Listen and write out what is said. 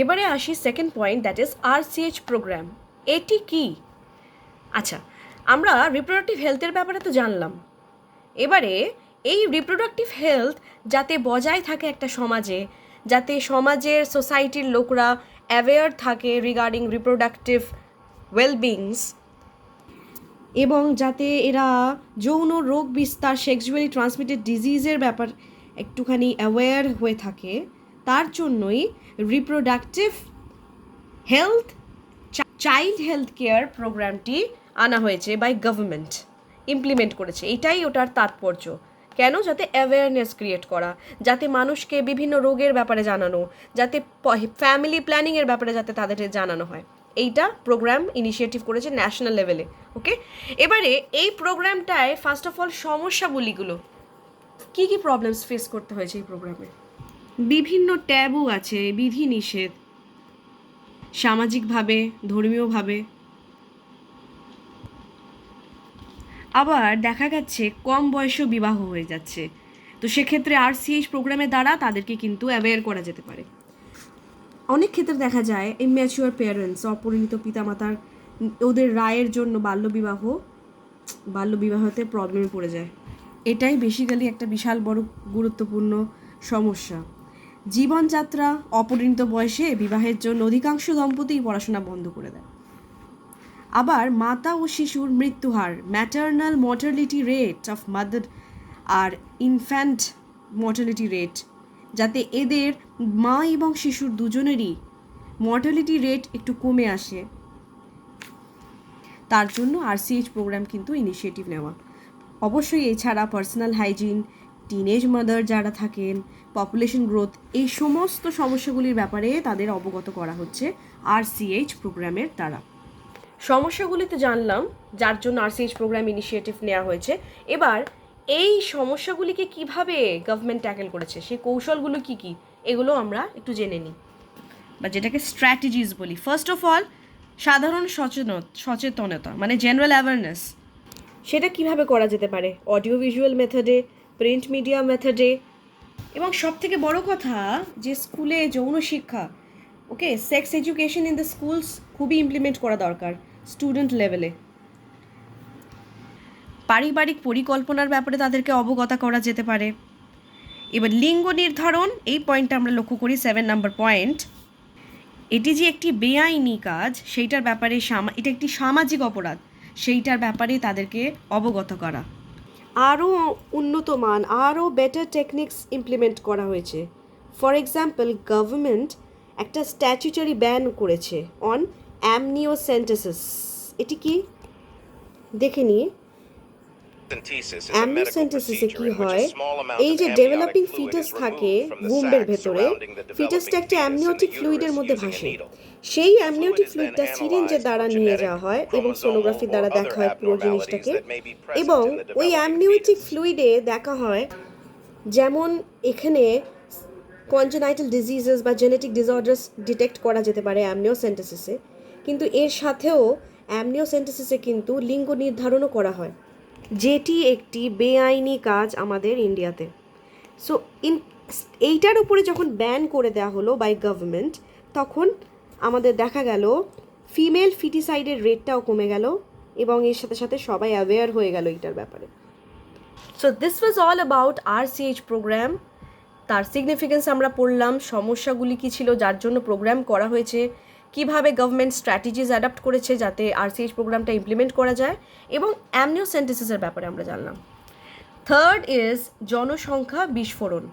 এবারে আসি second point, that is RCH programme. এটি কি? আচ্ছা, আমরা রিপ্রোডাক্টিভ হেলথের ব্যাপারে তো জানলাম। এবারে এই রিপ্রোডাক্টিভ হেলথ যাতে বজায় থাকে একটা সমাজে, যাতে সমাজের সোসাইটির লোকরা অ্যাওয়্যার থাকে রিগার্ডিং রিপ্রোডাক্টিভ ওয়েলবিংস, এবং যাতে এরা যৌন রোগ বিস্তার, সেক্সুয়ালি ট্রান্সমিটেড ডিজিজের ব্যাপার একটুখানি অ্যাওয়্যার হয়ে থাকে, তার জন্যই reproductive health child health care প্রোগ্রামটি আনা হয়েছে বাই গভর্নমেন্ট, ইমপ্লিমেন্ট করেছে। এটাই ওটার তাৎপর্য। কেন? যাতে অ্যাওয়ারনেস ক্রিয়েট করা, যাতে মানুষকে বিভিন্ন রোগের ব্যাপারে জানানো, যাতে ফ্যামিলি প্ল্যানিংয়ের ব্যাপারে যাতে তাদের জানানো হয়। এইটা প্রোগ্রাম ইনিশিয়েটিভ করেছে ন্যাশনাল লেভেলে। ওকে, এবারে এই প্রোগ্রামটায় ফার্স্ট অফ অল সমস্যাগুলিগুলো কী কী প্রবলেমস ফেস করতে হয়েছে এই প্রোগ্রামে। বিভিন্ন ট্যাবু আছে, বিধিনিষেধ, সামাজিকভাবে, ধর্মীয়ভাবে। আবার দেখা যাচ্ছে কম বয়সেও বিবাহ হয়ে যাচ্ছে, তো সেক্ষেত্রে RCH প্রোগ্রামের দ্বারা তাদেরকে কিন্তু অ্যাওয়্যার করা যেতে পারে। অনেক ক্ষেত্রে দেখা যায় ইম্যাচিওর প্যারেন্টস, অপরিণত পিতামাতার ওদের রায়ের জন্য বাল্যবিবাহতে প্রবলেমে পড়ে যায়। এটাই বেসিক্যালি একটা বিশাল বড় গুরুত্বপূর্ণ সমস্যা। জীবনযাত্রা, অপরিণত বয়সে বিবাহের জন্য অধিকাংশ দম্পতিই পড়াশোনা বন্ধ করে দেয়। আবার মাতা ও শিশুর মৃত্যুহার, maternal mortality rate of mother আর ইনফ্যান্ট মর্টালিটি রেট, যাতে এদের মা এবং শিশুর দুজনেরই মর্টালিটি রেট একটু কমে আসে, তার জন্য RCH প্রোগ্রাম কিন্তু ইনিশিয়েটিভ নেওয়া। অবশ্যই এছাড়া পার্সোনাল হাইজিন, টিনেজ মাদার যারা থাকেন, পপুলেশন গ্রোথ, এই সমস্ত সমস্যাগুলির ব্যাপারে তাদের অবগত করা হচ্ছে RCH প্রোগ্রামের দ্বারা। সমস্যাগুলি তো জানলাম, যার জন্য RCH প্রোগ্রাম ইনিশিয়েটিভ নেওয়া হয়েছে। এবার এই সমস্যাগুলিকে কিভাবে গভর্নমেন্ট ট্যাকেল করেছে, সেই কৌশলগুলো কি কি, এগুলো আমরা একটু জেনে নিই, বা যেটাকে স্ট্র্যাটেজিস বলি। ফার্স্ট অফ অল, সাধারণ সচেতনতা, মানে জেনারেল অ্যাওয়ারনেস, সেটা কিভাবে করা যেতে পারে? অডিও ভিজুয়াল মেথডে, প্রিন্ট মিডিয়া মেথডে, এবং সব থেকে বড় কথা যে স্কুলে যৌন শিক্ষা, okay, sex education in the schools খুবই ইমপ্লিমেন্ট করা দরকার স্টুডেন্ট লেভেলে। পারিবারিক পরিকল্পনার ব্যাপারে তাদেরকে অবগত করা যেতে পারে। এবার লিঙ্গ নির্ধারণ, এই পয়েন্টটা আমরা লক্ষ্য করি 7 নম্বর পয়েন্ট। এটি যে একটি বেআইনি কাজ, সেইটার ব্যাপারে এটা একটি সামাজিক অপরাধ, সেইটার ব্যাপারে তাদেরকে অবগত করা। আরও উন্নত মান, আরও বেটার টেকনিক্স ইমপ্লিমেন্ট করা হয়েছে। ফর এক্সাম্পল, গভর্নমেন্ট একটা স্ট্যাচুটারি ব্যান করেছে অন অ্যামনিওসেন্টেসিস। এটি কি দেখে নিয়ে, অ্যামনিওসেন্টেসিসে কি হয়, এই যে ডেভেলপিং ফিটাস থাকে বুম্বের ভেতরে, ফিটাসটা একটা অ্যামনিওটিক ফ্লুইডের মধ্যে ভাসে। সেই অ্যামনিওটিক ফ্লুইডটা সিরিঞ্জের দ্বারা নিয়ে যাওয়া হয় এবং সোনোগ্রাফির দ্বারা দেখা হয় পুরো জিনিসটাকে, এবং ওই অ্যামনিওটিক ফ্লুইডে দেখা হয় যেমন এখানে কনজেনাইটাল ডিজিজেস বা জেনেটিক ডিসঅর্ডার্স ডিটেক্ট করা যেতে পারে অ্যামনিওসেন্টেসিসে, কিন্তু এর সাথেও অ্যামনিওসেন্টেসিসে কিন্তু লিঙ্গ নির্ধারণও করা হয়, যেটি একটি বেআইনি কাজ আমাদের ইন্ডিয়াতে। সো এইটার উপরে যখন ব্যান করে দেওয়া হলো বাই গভর্নমেন্ট, তখন আমাদের দেখা গেল ফিমেল ফিটিসাইডের রেটটাও কমে গেল, এবং এর সাথে সাথে সবাই অ্যাওয়্যার হয়ে গেল এইটার ব্যাপারে। So this was all about RCH programme. তার সিগনিফিকেন্স আমরা পড়লাম, সমস্যাগুলি কী ছিল যার জন্য প্রোগ্রাম করা হয়েছে, কিভাবে গভর্নমেন্ট স্ট্র্যাটেজিস অ্যাডাপ্ট করেছে যাতে RCH প্রোগ্রামটা ইমপ্লিমেন্ট করা যায়, এবং অ্যামনিওসেন্টেসিসের ব্যাপারে আমরা জানলাম। থার্ড ইজ জনসংখ্যা বিস্ফোরণ।